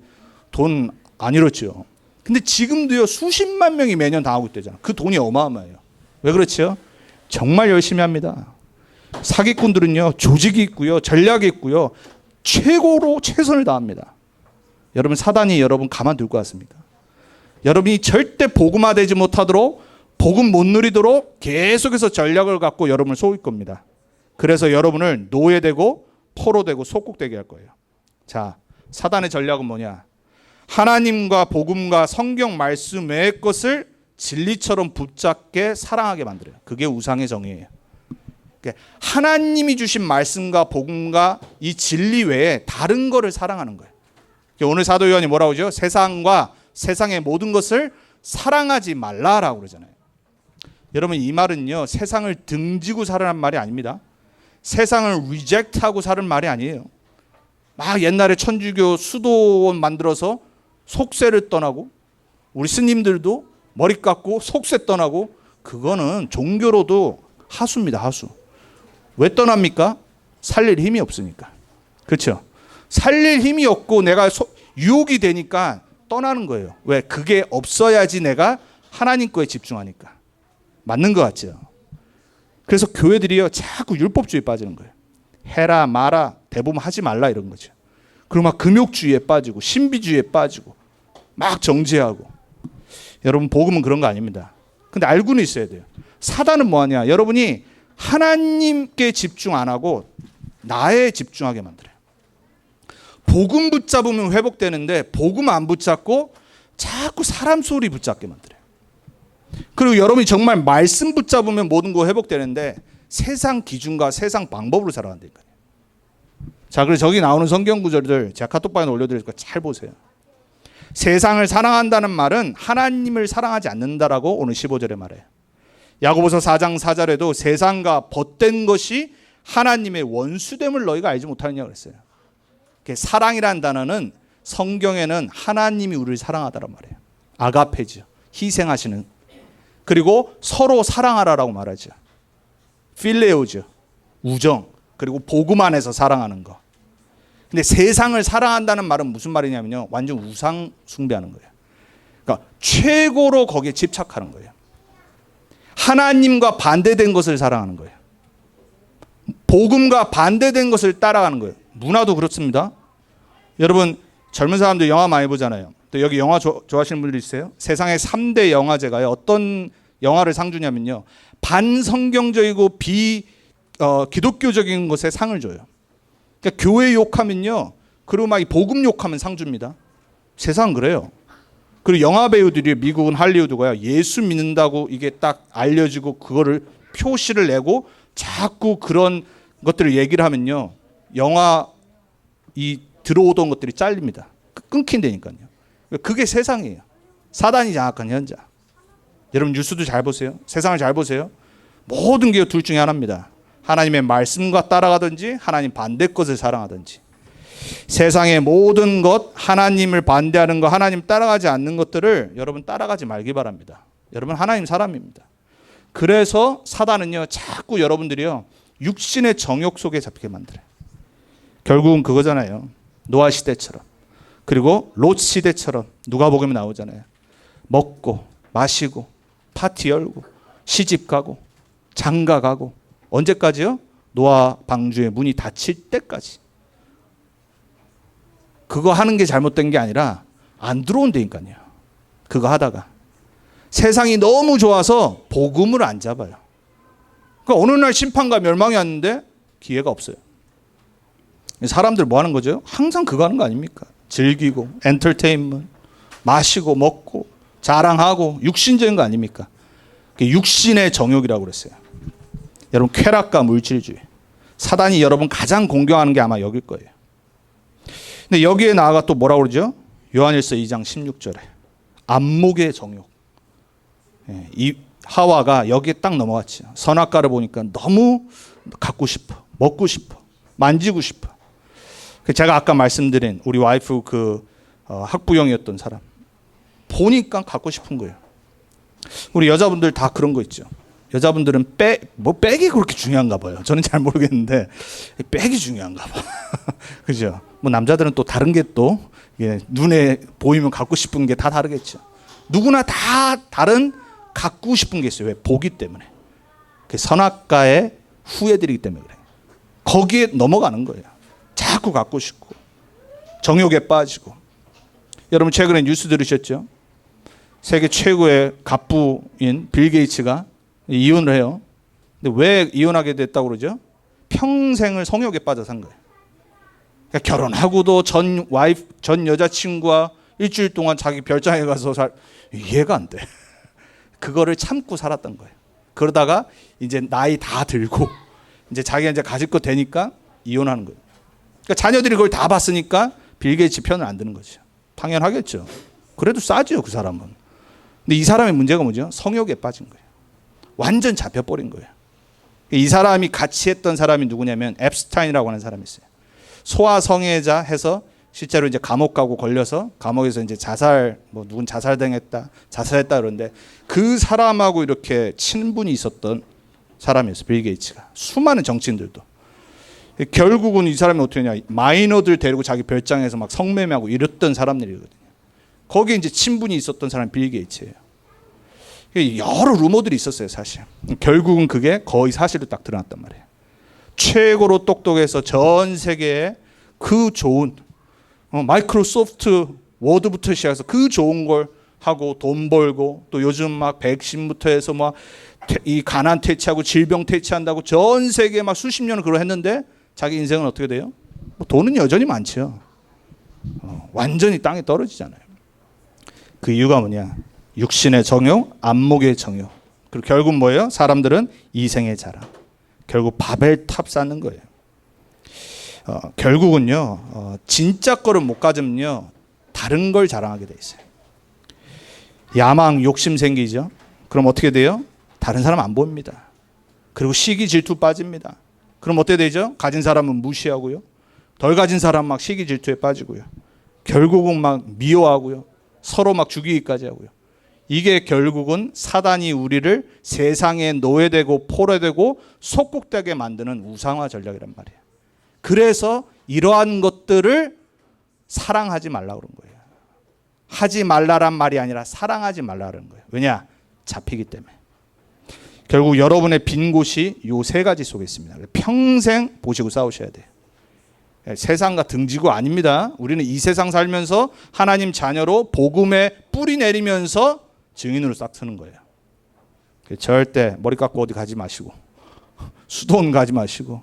돈 안 잃었죠. 근데 지금도요 수십만 명이 매년 당하고 있대잖아. 그 돈이 어마어마해요. 왜 그렇죠? 정말 열심히 합니다. 사기꾼들은요 조직이 있고요, 전략이 있고요, 최고로 최선을 다합니다. 여러분 사단이 여러분 가만둘 것 같습니까? 여러분이 절대 복음화되지 못하도록 복음 못 누리도록 계속해서 전략을 갖고 여러분을 속일 겁니다. 그래서 여러분을 노예되고 포로되고 속국되게 할 거예요. 자, 사단의 전략은 뭐냐? 하나님과 복음과 성경 말씀 외의 것을 진리처럼 붙잡게 사랑하게 만들어요. 그게 우상의 정의예요. 하나님이 주신 말씀과 복음과 이 진리 외에 다른 거를 사랑하는 거예요. 오늘 사도 요한이 뭐라고 하죠? 세상과 세상의 모든 것을 사랑하지 말라라고 그러잖아요. 여러분 이 말은요 세상을 등지고 살라는 말이 아닙니다. 세상을 리젝트하고 사는 말이 아니에요. 막 옛날에 천주교 수도원 만들어서 속세를 떠나고 우리 스님들도 머리 깎고 속세 떠나고 그거는 종교로도 하수입니다. 하수. 왜 떠납니까? 살릴 힘이 없으니까. 그렇죠? 살릴 힘이 없고 내가 유혹이 되니까 떠나는 거예요. 왜? 그게 없어야지 내가 하나님 거에 집중하니까. 맞는 것 같죠? 그래서 교회들이요 자꾸 율법주의에 빠지는 거예요. 해라 마라 대부분 하지 말라 이런 거죠. 그리고 막 금욕주의에 빠지고 신비주의에 빠지고 막 정죄하고. 여러분 복음은 그런 거 아닙니다. 근데 알고는 있어야 돼요. 사단은 뭐하냐? 여러분이 하나님께 집중 안 하고 나에 집중하게 만들어요. 복음 붙잡으면 회복되는데 복음 안 붙잡고 자꾸 사람 소리 붙잡게 만들어요. 그리고 여러분이 정말 말씀 붙잡으면 모든 거 회복되는데 세상 기준과 세상 방법으로 살아간다니까요. 자, 그래서 저기 나오는 성경 구절들 제가 카톡방에 올려드릴 거니까 잘 보세요. 세상을 사랑한다는 말은 하나님을 사랑하지 않는다라고 오늘 15절에 말해요. 야고보서 4장 4절에도 세상과 벗된 것이 하나님의 원수됨을 너희가 알지 못하느냐고 그랬어요. 사랑이라는 단어는 성경에는 하나님이 우리를 사랑하다란 말이에요. 아가페죠. 희생하시는. 그리고 서로 사랑하라라고 말하죠. 필레오죠. 우정. 그리고 복음 안에서 사랑하는 거. 근데 세상을 사랑한다는 말은 무슨 말이냐면요. 완전 우상 숭배하는 거예요. 그러니까 최고로 거기에 집착하는 거예요. 하나님과 반대된 것을 사랑하는 거예요. 복음과 반대된 것을 따라가는 거예요. 문화도 그렇습니다. 여러분 젊은 사람들 영화 많이 보잖아요. 또 여기 영화 좋아하시는 분들 있어요? 세상의 3대 영화제가요. 어떤 영화를 상 주냐면요. 반성경적이고 기독교적인 것에 상을 줘요. 그러니까 교회 욕하면요. 그리고 막 복음 욕하면 상 줍니다. 세상은 그래요. 그리고 영화 배우들이 미국은 할리우드가요. 예수 믿는다고 이게 딱 알려지고 그거를 표시를 내고 자꾸 그런 것들을 얘기를 하면요. 영화 이 들어오던 것들이 잘립니다. 끊긴다니까요. 그게 세상이에요. 사단이 장악한 현장. 여러분 뉴스도 잘 보세요. 세상을 잘 보세요. 모든 게 둘 중에 하나입니다. 하나님의 말씀과 따라가든지 하나님 반대 것을 사랑하든지. 세상의 모든 것, 하나님을 반대하는 것, 하나님 따라가지 않는 것들을 여러분 따라가지 말기 바랍니다. 여러분 하나님 사람입니다. 그래서 사단은요 자꾸 여러분들이요 육신의 정욕 속에 잡히게 만들어요. 결국은 그거잖아요. 노아 시대처럼. 그리고 롯 시대처럼 누가복음에 나오잖아요. 먹고 마시고 파티 열고 시집 가고 장가 가고 언제까지요? 노아 방주의 문이 닫힐 때까지. 그거 하는 게 잘못된 게 아니라 안 들어온다니까요. 그거 하다가 세상이 너무 좋아서 복음을 안 잡아요. 그러니까 어느 날 심판과 멸망이 왔는데 기회가 없어요. 사람들 뭐 하는 거죠? 항상 그거 하는 거 아닙니까? 즐기고 엔터테인먼트 마시고 먹고 자랑하고 육신적인 거 아닙니까? 육신의 정욕이라고 그랬어요. 여러분 쾌락과 물질주의. 사단이 여러분 가장 공경하는 게 아마 여길 거예요. 근데 여기에 나아가 또 뭐라고 그러죠? 요한일서 2장 16절에 안목의 정욕. 이 하와가 여기에 딱 넘어갔죠. 선악과를 보니까 너무 갖고 싶어, 먹고 싶어, 만지고 싶어. 제가 아까 말씀드린 우리 와이프 학부형이었던 사람 보니까 갖고 싶은 거예요. 우리 여자분들 다 그런 거 있죠. 여자분들은 백이 그렇게 중요한가 봐요. 저는 잘 모르겠는데 백이 중요한가 봐. 그죠? 뭐 남자들은 또 다른 게 또 눈에 보이면 갖고 싶은 게 다 다르겠죠. 누구나 다 다른 갖고 싶은 게 있어요. 왜? 보기 때문에. 그 선악과의 후예들이기 때문에 그래요. 거기에 넘어가는 거예요. 자꾸 갖고 싶고 정욕에 빠지고. 여러분 최근에 뉴스 들으셨죠? 세계 최고의 갑부인 빌 게이츠가 이혼을 해요. 근데 왜 이혼하게 됐다고 그러죠? 평생을 성욕에 빠져 산 거예요. 그러니까 결혼하고도 전 여자친구와 일주일 동안 자기 별장에 가서 이해가 안 돼. 그거를 참고 살았던 거예요. 그러다가 이제 나이 다 들고 이제 자기가 이제 가질 거 되니까 이혼하는 거예요. 그러니까 자녀들이 그걸 다 봤으니까 빌 게이츠 편을 안 드는 거죠. 당연하겠죠. 그래도 싸지요, 그 사람은. 근데 이 사람의 문제가 뭐죠? 성욕에 빠진 거예요. 완전 잡혀버린 거예요. 이 사람이 같이 했던 사람이 누구냐면 앱스타인이라고 하는 사람이 있어요. 소아성애자 해서 실제로 이제 감옥 가고 걸려서 감옥에서 이제 누군 자살했다 그러는데 그 사람하고 이렇게 친분이 있었던 사람이었어요. 빌 게이츠가. 수많은 정치인들도. 결국은 이 사람이 어떻게 했냐. 마이너들 데리고 자기 별장에서 막 성매매하고 이랬던 사람들이거든요. 거기에 이제 친분이 있었던 사람이 빌 게이츠예요. 여러 루머들이 있었어요, 사실. 결국은 그게 거의 사실로 딱 드러났단 말이에요. 최고로 똑똑해서 전 세계에 그 좋은 마이크로소프트 워드부터 시작해서 그 좋은 걸 하고 돈 벌고 또 요즘 막 백신부터 해서 막 이 가난 퇴치하고 질병 퇴치한다고 전 세계에 막 수십 년을 그걸 했는데 자기 인생은 어떻게 돼요? 돈은 여전히 많죠. 완전히 땅에 떨어지잖아요. 그 이유가 뭐냐? 육신의 정욕, 안목의 정욕. 그리고 결국 뭐예요? 사람들은 이생의 자랑. 결국 바벨탑 쌓는 거예요. 결국은요, 진짜 거를 못 가지면요, 다른 걸 자랑하게 돼 있어요. 야망, 욕심 생기죠. 그럼 어떻게 돼요? 다른 사람 안 보입니다. 그리고 시기 질투 빠집니다. 그럼 어떻게 되죠? 가진 사람은 무시하고요. 덜 가진 사람 막 시기 질투에 빠지고요. 결국은 막 미워하고요. 서로 막 죽이기까지 하고요. 이게 결국은 사단이 우리를 세상에 노예되고 포로되고 속국되게 만드는 우상화 전략이란 말이에요. 그래서 이러한 것들을 사랑하지 말라고 그런 거예요. 하지 말라란 말이 아니라 사랑하지 말라는 거예요. 왜냐? 잡히기 때문에. 결국 여러분의 빈 곳이 요 세 가지 속에 있습니다. 평생 보시고 싸우셔야 돼요. 세상과 등지고 아닙니다. 우리는 이 세상 살면서 하나님 자녀로 복음에 뿌리 내리면서 증인으로 싹 서는 거예요. 절대 머리 깎고 어디 가지 마시고 수도원 가지 마시고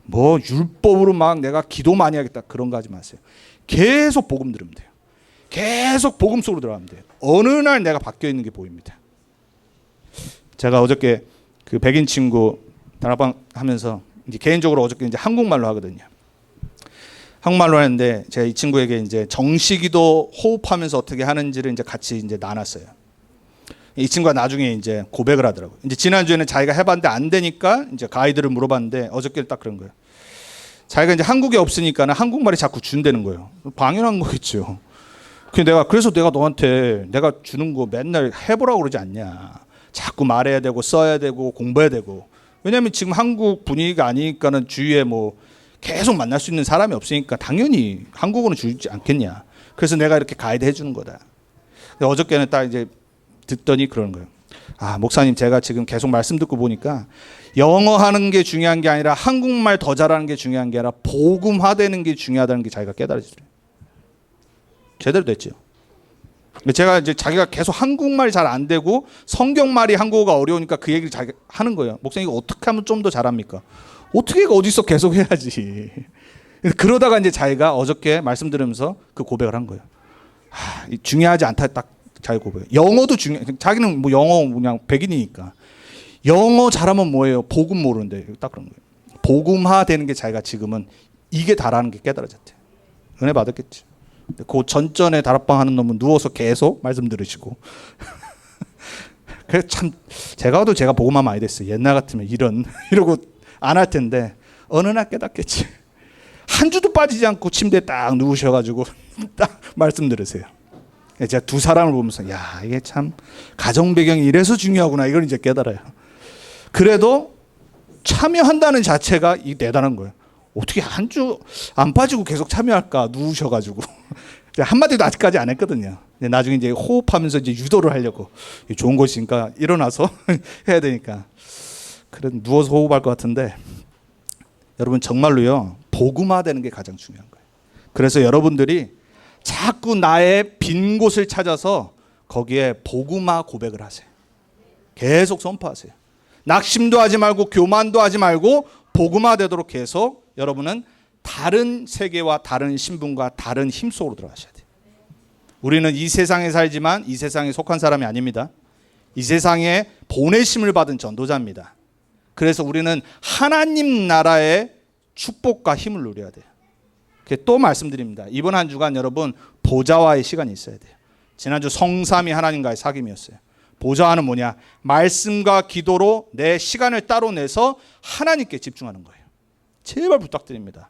뭐 율법으로 막 내가 기도 많이 하겠다 그런 거 하지 마세요. 계속 복음 들으면 돼요. 계속 복음 속으로 들어가면 돼요. 어느 날 내가 바뀌어 있는 게 보입니다. 제가 어저께 그 백인 친구 다락방 하면서 이제 개인적으로 어저께 이제 한국말로 하거든요. 한국말로 하는데 제가 이 친구에게 이제 정식기도 호흡하면서 어떻게 하는지를 이제 같이 이제 나눴어요. 이 친구가 나중에 이제 고백을 하더라고요. 이제 지난주에는 자기가 해봤는데 안 되니까 이제 가이드를 물어봤는데 어저께 딱 그런 거예요. 자기가 이제 한국에 없으니까는 한국말이 자꾸 준다는 거예요. 당연한 거겠죠. 그래서 내가 너한테 내가 주는 거 맨날 해보라고 그러지 않냐. 자꾸 말해야 되고 써야 되고 공부해야 되고. 왜냐하면 지금 한국 분위기가 아니니까는 주위에 뭐 계속 만날 수 있는 사람이 없으니까 당연히 한국어는 주지 않겠냐. 그래서 내가 이렇게 가이드 해주는 거다. 근데 어저께는 딱 이제 듣더니 그러는 거예요. 아, 목사님 제가 지금 계속 말씀 듣고 보니까 영어 하는 게 중요한 게 아니라 한국말 더 잘하는 게 중요한 게 아니라 복음화되는 게 중요하다는 게 자기가 깨달아지더래요. 제대로 됐죠. 제가 이제 자기가 계속 한국말 잘 안 되고 성경말이 한국어가 어려우니까 그 얘기를 자기가 하는 거예요. 목사님 이거 어떻게 하면 좀 더 잘합니까? 어떻게 어디서 계속 해야지. 그러다가 이제 자기가 어저께 말씀 들으면서 그 고백을 한 거예요. 아, 중요하지 않다 딱 자기 고백. 영어도 자기는 뭐 영어 그냥 백인이니까 영어 잘하면 뭐예요? 복음 모르는데 딱 그런 거예요. 복음화 되는 게 자기가 지금은 이게 다라는 게 깨달아졌대. 은혜 받았겠지. 그 전전에 다락방 하는 놈은 누워서 계속 말씀 들으시고. 그래서 참 제가 복음화 많이 됐어요. 옛날 같으면 이러고 안 할 텐데 어느 날 깨닫겠지. 한 주도 빠지지 않고 침대에 딱 누우셔가지고 딱 말씀 들으세요. 제가 두 사람을 보면서 야, 이게 참 가정 배경이 이래서 중요하구나 이걸 이제 깨달아요. 그래도 참여한다는 자체가 이 대단한 거예요. 어떻게 한 주 안 빠지고 계속 참여할까 누우셔가지고 한마디도 아직까지 안 했거든요. 나중에 이제 호흡하면서 이제 유도를 하려고 좋은 곳이니까 일어나서 해야 되니까 그래 누워서 호흡할 것 같은데 여러분 정말로요 복음화되는 게 가장 중요한 거예요. 그래서 여러분들이 자꾸 나의 빈 곳을 찾아서 거기에 복음화 고백을 하세요. 계속 선포하세요. 낙심도 하지 말고 교만도 하지 말고 복음화되도록 계속 여러분은 다른 세계와 다른 신분과 다른 힘 속으로 들어가셔야 돼요. 우리는 이 세상에 살지만 이 세상에 속한 사람이 아닙니다. 이 세상에 보내심을 받은 전도자입니다. 그래서 우리는 하나님 나라의 축복과 힘을 누려야 돼요. 또 말씀드립니다. 이번 한 주간 여러분 보좌와의 시간이 있어야 돼요. 지난주 성삼위 하나님과의 사귐이었어요. 보좌와는 뭐냐? 말씀과 기도로 내 시간을 따로 내서 하나님께 집중하는 거예요. 제발 부탁드립니다.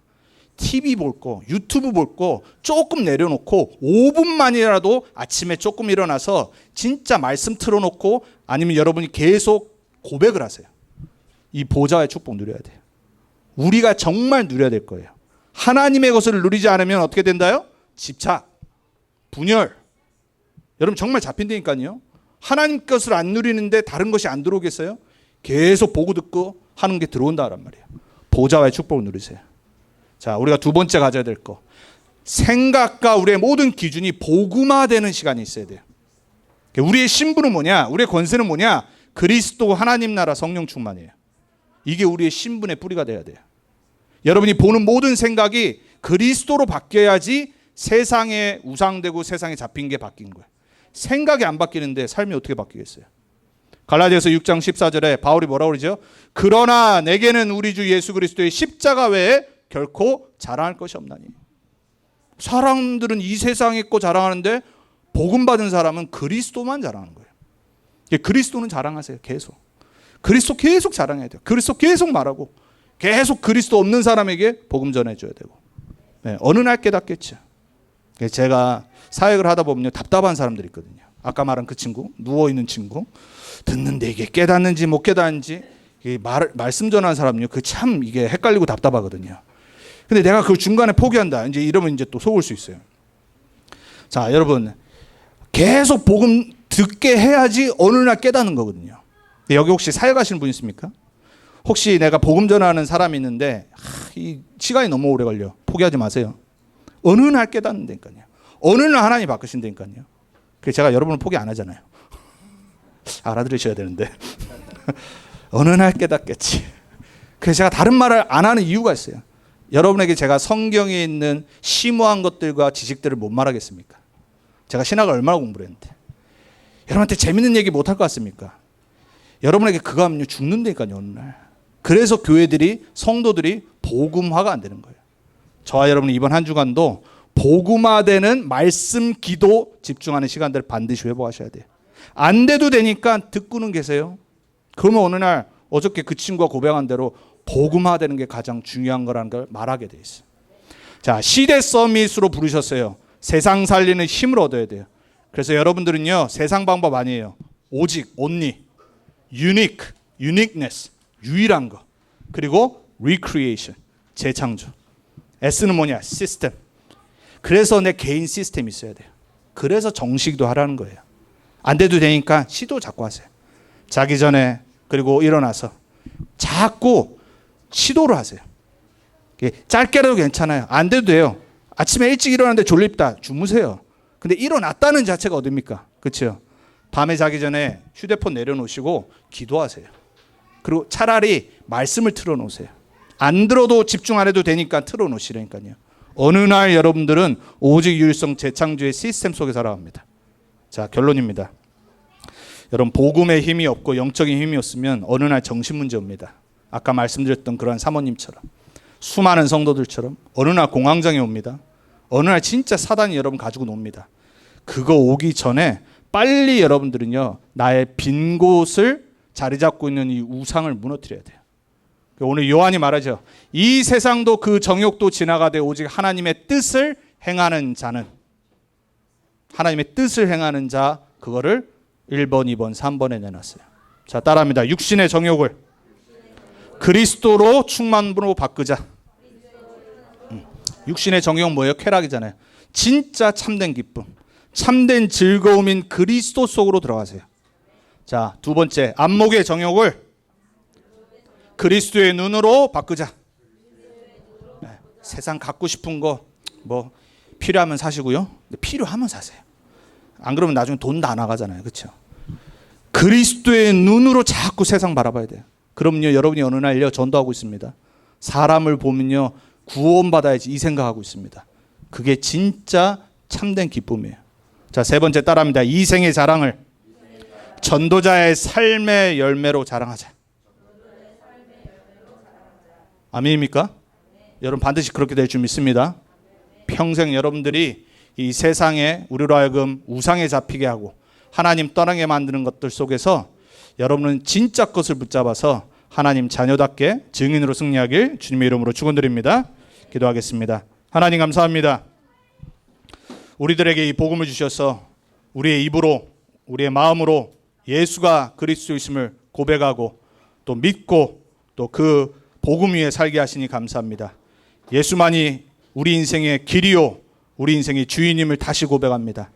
TV 볼 거, 유튜브 볼 거 조금 내려놓고 5분만이라도 아침에 조금 일어나서 진짜 말씀 틀어놓고 아니면 여러분이 계속 고백을 하세요. 이 보좌의 축복 누려야 돼요. 우리가 정말 누려야 될 거예요. 하나님의 것을 누리지 않으면 어떻게 된다요? 집착, 분열. 여러분 정말 잡힌다니까요. 하나님 것을 안 누리는데 다른 것이 안 들어오겠어요? 계속 보고 듣고 하는 게 들어온다란 말이에요. 보좌와의 축복을 누리세요. 자, 우리가 두 번째 가져야 될 거. 생각과 우리의 모든 기준이 복음화되는 시간이 있어야 돼요. 우리의 신분은 뭐냐? 우리의 권세는 뭐냐? 그리스도 하나님 나라 성령 충만이에요. 이게 우리의 신분의 뿌리가 돼야 돼요. 여러분이 보는 모든 생각이 그리스도로 바뀌어야지 세상에 우상되고 세상에 잡힌 게 바뀐 거예요. 생각이 안 바뀌는데 삶이 어떻게 바뀌겠어요? 갈라디아서 6장 14절에 바울이 뭐라고 그러죠? 그러나 내게는 우리 주 예수 그리스도의 십자가 외에 결코 자랑할 것이 없나니. 사람들은 이 세상에 거 자랑하는데 복음 받은 사람은 그리스도만 자랑하는 거예요. 그리스도는 자랑하세요. 계속. 그리스도 계속 자랑해야 돼요. 그리스도 계속 말하고 계속 그리스도 없는 사람에게 복음 전해줘야 되고. 네, 어느 날 깨닫겠죠. 제가 사역을 하다 보면 답답한 사람들이 있거든요. 아까 말한 그 친구, 누워있는 친구. 듣는데 이게 깨닫는지 못 깨닫는지 말씀 전하는 사람요. 그 참 이게 헷갈리고 답답하거든요. 근데 내가 그 중간에 포기한다. 이제 이러면 이제 또 속을 수 있어요. 자, 여러분 계속 복음 듣게 해야지 어느 날 깨닫는 거거든요. 여기 혹시 사역하시는 분 있습니까? 혹시 내가 복음 전하는 사람이 있는데 이 시간이 너무 오래 걸려. 포기하지 마세요. 어느 날 깨닫는다니까요. 어느 날 하나님이 바꾸신다니까요. 그래서 제가 여러분을 포기 안 하잖아요. 알아들으셔야 되는데 어느 날 깨닫겠지. 그래서 제가 다른 말을 안 하는 이유가 있어요. 여러분에게 제가 성경에 있는 심오한 것들과 지식들을 못 말하겠습니까? 제가 신학을 얼마나 공부를 했는데 여러분한테 재밌는 얘기 못 할 것 같습니까? 여러분에게 그거 하면 죽는다니까요. 어느 날. 그래서 교회들이 성도들이 복음화가 안 되는 거예요. 저와 여러분 이번 한 주간도 복음화되는 말씀 기도 집중하는 시간들을 반드시 회복하셔야 돼요. 안 돼도 되니까 듣고는 계세요. 그러면 어느 날 어저께 그 친구가 고백한 대로 복음화되는 게 가장 중요한 거라는 걸 말하게 돼 있어요. 자, 시대 서밋으로 부르셨어요. 세상 살리는 힘을 얻어야 돼요. 그래서 여러분들은요 세상 방법 아니에요. 오직 only unique, uniqueness 유일한 거 그리고 recreation 재창조. S는 뭐냐? 시스템. 그래서 내 개인 시스템이 있어야 돼요. 그래서 정식도 하라는 거예요. 안 돼도 되니까 시도 자꾸 하세요. 자기 전에 그리고 일어나서 자꾸 시도를 하세요. 짧게라도 괜찮아요. 안 돼도 돼요. 아침에 일찍 일어났는데 졸립다. 주무세요. 근데 일어났다는 자체가 어딥니까? 그렇죠? 밤에 자기 전에 휴대폰 내려놓으시고 기도하세요. 그리고 차라리 말씀을 틀어놓으세요. 안 들어도 집중 안 해도 되니까 틀어놓으시라니까요. 어느 날 여러분들은 오직 유일성 재창조의 시스템 속에 살아갑니다. 자, 결론입니다. 여러분 복음의 힘이 없고 영적인 힘이 없으면 어느 날 정신 문제 옵니다. 아까 말씀드렸던 그러한 사모님처럼 수많은 성도들처럼 어느 날 공황장애 옵니다. 어느 날 진짜 사단이 여러분 가지고 놉니다. 그거 오기 전에 빨리 여러분들은요 나의 빈 곳을 자리 잡고 있는 이 우상을 무너뜨려야 돼요. 오늘 요한이 말하죠. 이 세상도 그 정욕도 지나가되 오직 하나님의 뜻을 행하는 자는, 하나님의 뜻을 행하는 자, 그거를 1번, 2번, 3번에 내놨어요. 자, 따라합니다. 육신의 정욕을 그리스도로 충만으로 바꾸자. 육신의 정욕 뭐예요? 쾌락이잖아요. 진짜 참된 기쁨, 참된 즐거움인 그리스도 속으로 들어가세요. 자, 두 번째, 안목의 정욕을 그리스도의 눈으로 바꾸자. 네, 세상 갖고 싶은 거 뭐 필요하면 사시고요. 필요하면 사세요. 안 그러면 나중에 돈 다 나가잖아요. 그렇죠? 그리스도의 눈으로 자꾸 세상 바라봐야 돼요. 그럼요, 여러분이 어느 날요 전도하고 있습니다. 사람을 보면요 구원받아야지 이 생각하고 있습니다. 그게 진짜 참된 기쁨이에요. 자, 세 번째 따라합니다. 이생의 자랑을 전도자의 삶의 열매로 자랑하자. 아멘입니까? 여러분 반드시 그렇게 될 줄 믿습니다. 평생 여러분들이 이 세상에 우리로 하여금 우상에 잡히게 하고 하나님 떠나게 만드는 것들 속에서 여러분은 진짜 것을 붙잡아서 하나님 자녀답게 증인으로 승리하길 주님의 이름으로 축원드립니다. 기도하겠습니다. 하나님 감사합니다. 우리들에게 이 복음을 주셔서 우리의 입으로 우리의 마음으로 예수가 그리스도이심을 고백하고 또 믿고 또 그 복음 위에 살게 하시니 감사합니다. 예수만이 우리 인생의 길이요 우리 인생의 주인임을 다시 고백합니다.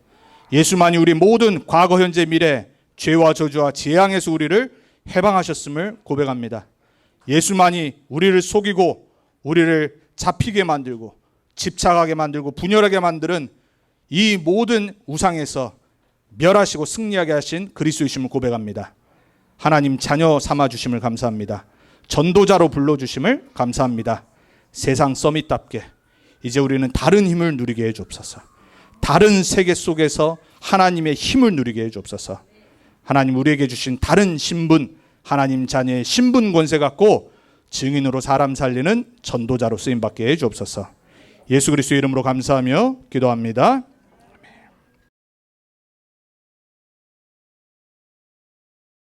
예수만이 우리 모든 과거 현재 미래 죄와 저주와 재앙에서 우리를 해방하셨음을 고백합니다. 예수만이 우리를 속이고 우리를 잡히게 만들고 집착하게 만들고 분열하게 만드는 이 모든 우상에서 멸하시고 승리하게 하신 그리스도이심을 고백합니다. 하나님 자녀 삼아주심을 감사합니다. 전도자로 불러주심을 감사합니다. 세상 서밋답게 이제 우리는 다른 힘을 누리게 해주옵소서. 다른 세계 속에서 하나님의 힘을 누리게 해주옵소서. 하나님 우리에게 주신 다른 신분, 하나님 자녀의 신분 권세 갖고 증인으로 사람 살리는 전도자로 쓰임받게 해주옵소서. 예수 그리스도의 이름으로 감사하며 기도합니다.